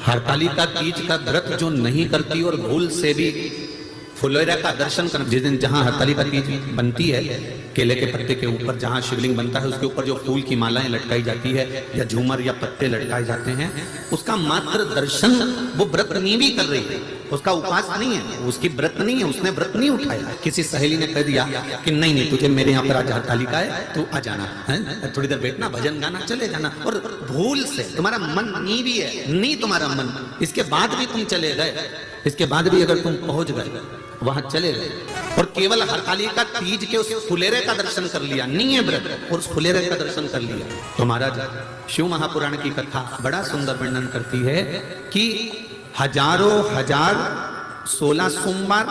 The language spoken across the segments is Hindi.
हरतालिका तीज का व्रत जो नहीं करती और भूल से भी फुलेरा का दर्शन कर, जिस दिन जहाँ हरतालिका तीज बनती है, केले के पत्ते के ऊपर जहाँ शिवलिंग बनता है उसके ऊपर जो फूल की मालाएं लटकाई जाती है या झूमर या पत्ते लटकाए जाते हैं, उसका मात्र दर्शन वो व्रत नहीं भी कर रही है, उसका उपवास नहीं है, उसकी व्रत नहीं है, उसने व्रत नहीं उठाया। किसी सहेली ने कह दिया कि नहीं नहीं तुझे मेरे यहाँ पर आज हरतालिका है, तू आ जाना है, थोड़ी देर बैठना, भजन गाना, चले जाना, और भूल से तुम्हारा मन नहीं भी है, नहीं तुम्हारा मन, इसके बाद भी तुम चले गए, इसके बाद भी अगर तुम पहुंच गए वहां चले गए और केवल हरतालिका तीज के उस फुलेरे का दर्शन कर लिया, नहीं है व्रत, और उस फुलेरे का दर्शन कर लिया, तो महाराज शिव महापुराण की कथा बड़ा सुंदर वर्णन करती है कि हजारों हजार 16 सोमवार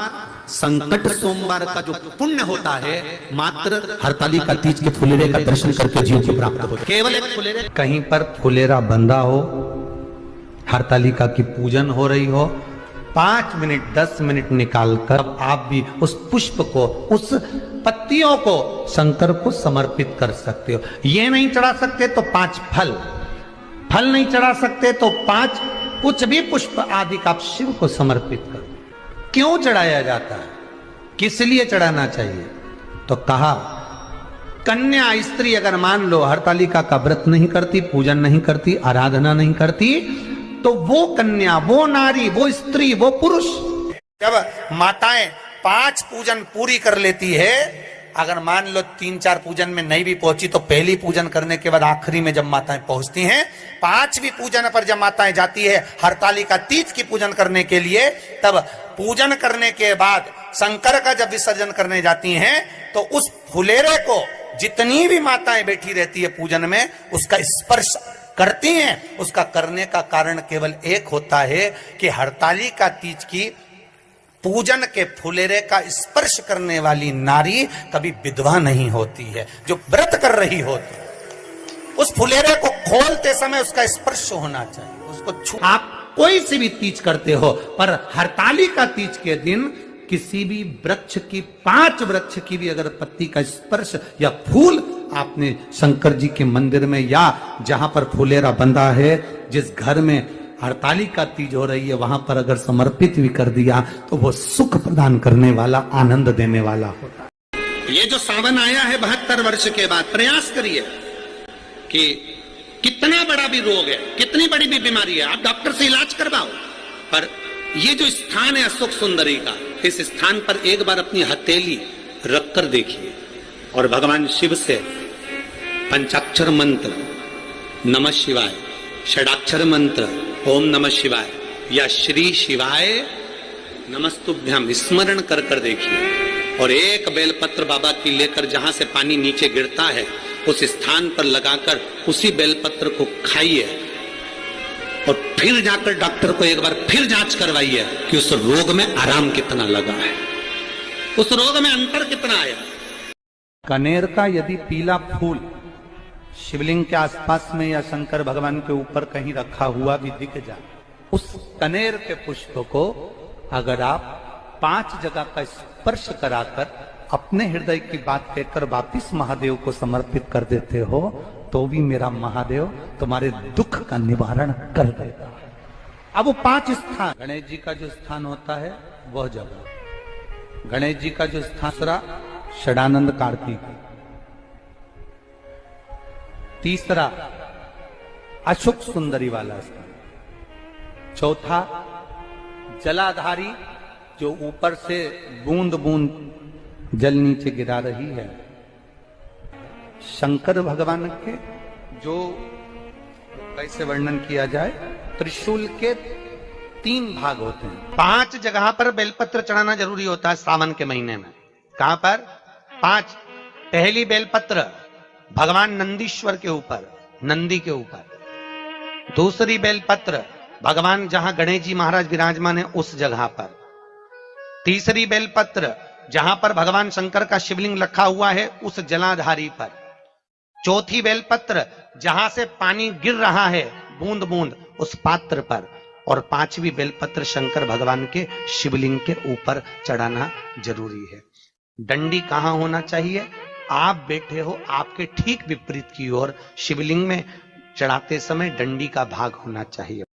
संकट सोमवार का जो पुण्य होता है मात्र हरतालिका तीज के फुलेरे का दर्शन करके जीव को प्राप्त होता है। केवल एक फुलेरे, कहीं पर फुलेरा बंधा हो, हरतालिका की पूजन हो रही हो, 5 मिनट 10 मिनट निकालकर आप भी उस पुष्प को, उस पत्तियों को शंकर को समर्पित कर सकते हो। ये नहीं चढ़ा सकते तो 5 फल नहीं चढ़ा सकते तो 5 कुछ भी पुष्प आदि का आप शिव को समर्पित करो। क्यों चढ़ाया जाता है, किस लिए चढ़ाना चाहिए? तो कहा कन्या स्त्री अगर मान लो हरतालिका का व्रत नहीं करती, पूजन नहीं करती, आराधना नहीं करती, तो वो कन्या, वो नारी, वो स्त्री, वो पुरुष, जब माताएं 5 पूजन पूरी कर लेती है, अगर मान लो 3-4 पूजन में नहीं भी पहुंची तो पहली पूजन करने के बाद आखिरी में जब माताएं पहुंचती हैं, 5वीं पूजन पर जब माताएं जाती है हरतालिका तीज की पूजन करने के लिए, तब पूजन करने के बाद शंकर का जब विसर्जन करने जाती हैं तो उस फुलेरे को जितनी भी माताएं बैठी रहती है पूजन में उसका स्पर्श करती हैं। उसका करने का कारण केवल एक होता है कि हरतालिका तीज की पूजन के फुलेरे का स्पर्श करने वाली नारी कभी विधवा नहीं होती है, जो व्रत कर रही होती है। उस फुलेरे को खोलते समय उसका स्पर्श होना चाहिए, उसको छू। आप कोई सी भी तीज करते हो, पर हरतालिका तीज के दिन किसी भी वृक्ष की, 5 वृक्ष की भी अगर पत्ती का स्पर्श या फूल आपने शंकर जी के मंदिर में या जहां पर फुलेरा बंधा है, जिस घर में हरतालिका तीज हो रही है, वहां पर अगर समर्पित भी कर दिया तो वो सुख प्रदान करने वाला, आनंद देने वाला होता है। ये जो सावन आया है 72 वर्ष के बाद, प्रयास करिए कि कितना बड़ा भी रोग है, कितनी बड़ी भी बीमारी है, आप डॉक्टर से इलाज करवाओ, पर ये जो स्थान है अशोक सुंदरी का, इस स्थान पर एक बार अपनी हथेली रखकर देखिए और भगवान शिव से पंचाक्षर मंत्र नमः शिवाय, षडाक्षर मंत्र ओम नमः शिवाय या श्री शिवाय नमस्तुभ्यम स्मरण कर कर देखिए, और एक बेलपत्र बाबा की लेकर जहां से पानी नीचे गिरता है उस स्थान पर लगाकर उसी बेलपत्र को खाइए और फिर जाकर डॉक्टर को एक बार फिर जांच करवाइए कि उस रोग में आराम कितना लगा है, उस रोग में अंतर कितना आया। कनेर का यदि पीला फूल शिवलिंग के आसपास में या शंकर भगवान के ऊपर कहीं रखा हुआ भी दिख जाए, उस कनेर के पुष्प को अगर आप 5 जगह का स्पर्श कराकर अपने हृदय की बात कहकर वापिस महादेव को समर्पित कर देते हो, तो भी मेरा महादेव तुम्हारे दुख का निवारण कर देगा। अब वो 5 स्थान, गणेश जी का जो स्थान होता है वह जगह, गणेश जी का जो स्थान, षडानंद कार्तिक, तीसरा अशोक सुंदरी वाला स्थान, चौथा जलाधारी जो ऊपर से बूंद बूंद जल नीचे गिरा रही है, शंकर भगवान के जो कैसे वर्णन किया जाए, त्रिशूल के 3 भाग होते हैं। 5 जगह पर बेलपत्र चढ़ाना जरूरी होता है सावन के महीने में। कहां पर? 5। पहली बेलपत्र भगवान नंदीश्वर के ऊपर, नंदी के ऊपर। दूसरी बेलपत्र भगवान जहां गणेश जी महाराज विराजमान है उस जगह पर। तीसरी बेलपत्र जहां पर भगवान शंकर का शिवलिंग रखा हुआ है उस जलाधारी पर। चौथी बेलपत्र जहां से पानी गिर रहा है बूंद बूंद उस पात्र पर। और 5वीं बेलपत्र शंकर भगवान के शिवलिंग के ऊपर चढ़ाना जरूरी है। डंडी कहां होना चाहिए? आप बैठे हो, आपके ठीक विपरीत की ओर शिवलिंग में चढ़ाते समय डंडी का भाग होना चाहिए।